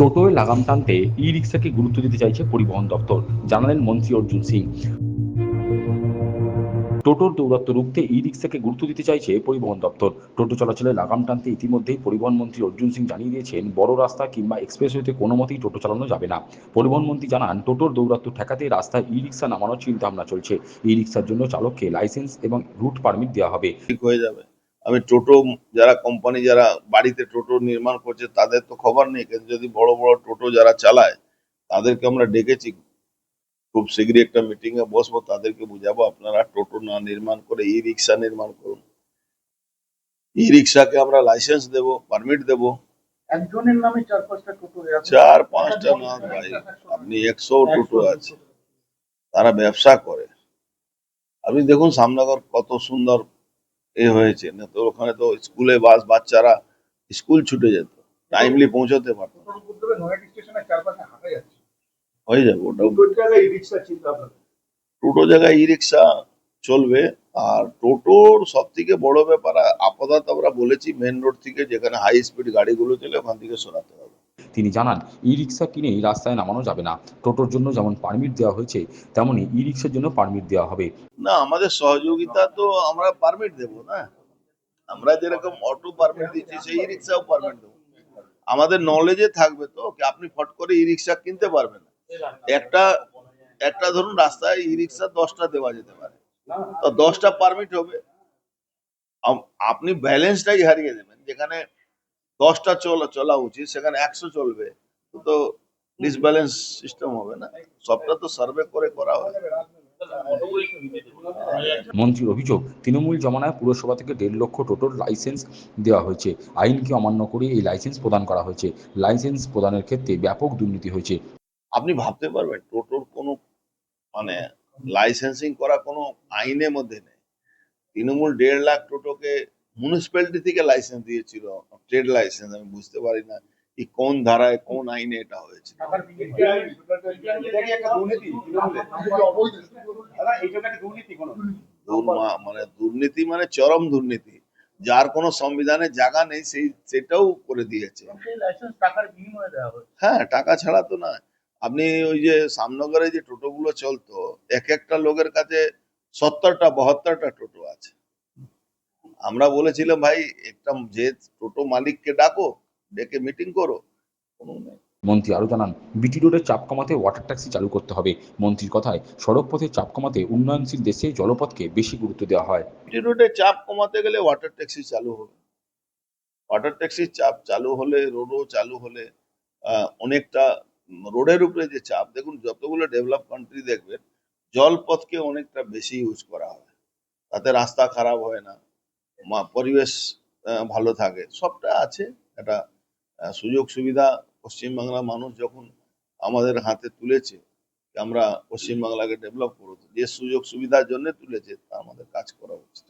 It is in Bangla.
টোটোয় লাগাম টানতে ই-রিকশাকে গুরুত্ব দিতে চাইছে পরিবহন দপ্তর, জানালেন মন্ত্রী অর্জুন সিং। টোটোর দৌরাত্ম্য রুখতে ই-রিকশাকে গুরুত্ব দিতে চাইছে পরিবহন দপ্তর। টোটো চলাচলে লাগাম টানতে ইতিমধ্যেই পরিবহন মন্ত্রী অর্জুন সিং জানিয়ে দিয়েছেন, বড় রাস্তা কিংবা এক্সপ্রেসওয়েতে কোনো মতেই টোটো চালানো যাবে না। পরিবহন মন্ত্রী জানান, টোটোর দৌরাত্ম্য ঠেকাতে রাস্তায় ই-রিকশা নামানোর চিন্তাভাবনা চলছে। ই-রিকশার জন্য চালককে লাইসেন্স এবং রুট পারমিট দেওয়া হবে। ঠিক হয়ে যাবে। আমি টোটো যারা কোম্পানি যারা বাড়িতে টোটো নির্মাণ করছে তাদের তো খবর নেই, কিন্তু যদি বড় বড় টোটো যারা চালায় তাদেরকে আমরা ডেকেছি, খুব শীঘ্রই একটা মিটিং এ বসবো, তাদেরকে বুঝাবো আপনারা টোটো না নির্মাণ করে ই রিক্সা নির্মাণ করুন। ই রিক্সাকে আমরা লাইসেন্স দেব, পারমিট দেব। একজনের নামে 4-5টা টোটো, 4-5টা না ভাই, আপনি 100 টোটো আছে, তারা ব্যবসা করে। আপনি দেখুন সামনগর কত সুন্দর হয়েছে না, তো ওখানে তো স্কুলে বাচ্চারা স্কুল ছুটে যেত, টাইমলি পৌঁছতে পারতো। হয়ে যাবে ওটাও। টোটো জায়গায় ই রিক্সা চলবে। আর টোটোর সব থেকে বড় ব্যাপার আপাতত আমরা বলেছি মেন রোড থেকে যেখানে হাই স্পিড গাড়িগুলো চলে ওখান থেকে সরাতে হবে। তিনি জানান, ই-রিকশা কিনেই রাস্তায় নামানো যাবে না। টোটোর জন্য যেমন পারমিট দেওয়া হয়েছে, তেমনি ই-রিকশার জন্য পারমিট দেওয়া হবে। না, আমাদের সহযোগিতা তো আমরা পারমিট দেবো না, আমরা যেরকম অটো পারমিট দিচ্ছি সেই রিক্সাও পারমিট দেবো। আমাদের নলেজে থাকবে তো আপনি ফট করে ই রিক্সা কিনতে পারবেন না। একটা একটা ধরুন রাস্তায় ই রিক্সা 10টা দেওয়া যেতে পারে, তো 10টা পারমিট হবে। আপনি ব্যালেন্সটাই হারিয়ে দেবেন, যেখানে 10টা চলা উচিত সেখানে 100 চলবে, তো ডিসব্যালেন্স সিস্টেম হবে না। সবটা তো সার্ভে করে করা হয়। মন্ত্রীর অভিযোগ, তৃণমূল জমানায় পুরসভা থেকে 1.5 লক্ষ টোটোর লাইসেন্স দেওয়া হয়েছে। আইনকে অমান্য করে এই লাইসেন্স প্রদান করা হয়েছে। লাইসেন্স প্রদানের ক্ষেত্রে ব্যাপক দুর্নীতি হয়েছে। আপনি ভাবতে পারবেন টোটোর কোনো মানে লাইসেন্সিং করা কোনো আইনের মধ্যে নেই। তৃণমূল 1.5 লাখ টোটোকে মিউনিসিপ্যালিটি থেকে লাইসেন্স দিয়েছিল, ট্রেড লাইসেন্স। আমি বুঝতে পারি না কোন ধারায় কোন আইনে এটা হয়েছে। মানে দুর্নীতি মানে চরম দুর্নীতি, যার কোনো সংবিধানে জায়গা নেই সেটাও করে দিয়েছে। হ্যাঁ, টাকা ছাড়া তো না। আপনি ওই যে সামনগরে যে টোটোগুলো চলতো, একটা লোকের কাছে 70টা 72টা টোটো আছে। আমরা বলেছিলাম ভাই একটা যে টোটো মালিককে ডাকো, ডেকে মিটিং করো, কোনো নেই। মন্ত্রী আরও জানান, বিটি রোডের চাপ কমাতে ওয়াটার ট্যাক্সি চালু করতে হবে। মন্ত্রীর কথায়, সড়ক পথের চাপ কমাতে উন্নয়নশীল দেশে জলপথকে বেশি গুরুত্ব দেওয়া হয়। বিটি রোডে চাপ কমাতে গেলে ওয়াটার ট্যাক্সি চালু হবে। ওয়াটার ট্যাক্সির চাপ চালু হলে, রোডও চালু হলে অনেকটা রোডের উপরে যে চাপ, দেখুন যতগুলো ডেভেলপ কান্ট্রি দেখবেন জলপথকে অনেকটা বেশি ইউজ করা হয়, তাতে রাস্তা খারাপ হয় না, পরিবেশ ভালো থাকে, সবটা আছে। একটা সুযোগ সুবিধা পশ্চিমবাংলার মানুষ যখন আমাদের হাতে তুলেছে, আমরা পশ্চিমবাংলাকে ডেভেলপ করবো, যে সুযোগ সুবিধার জন্য তুলেছে তা আমাদের কাজ করা উচিত।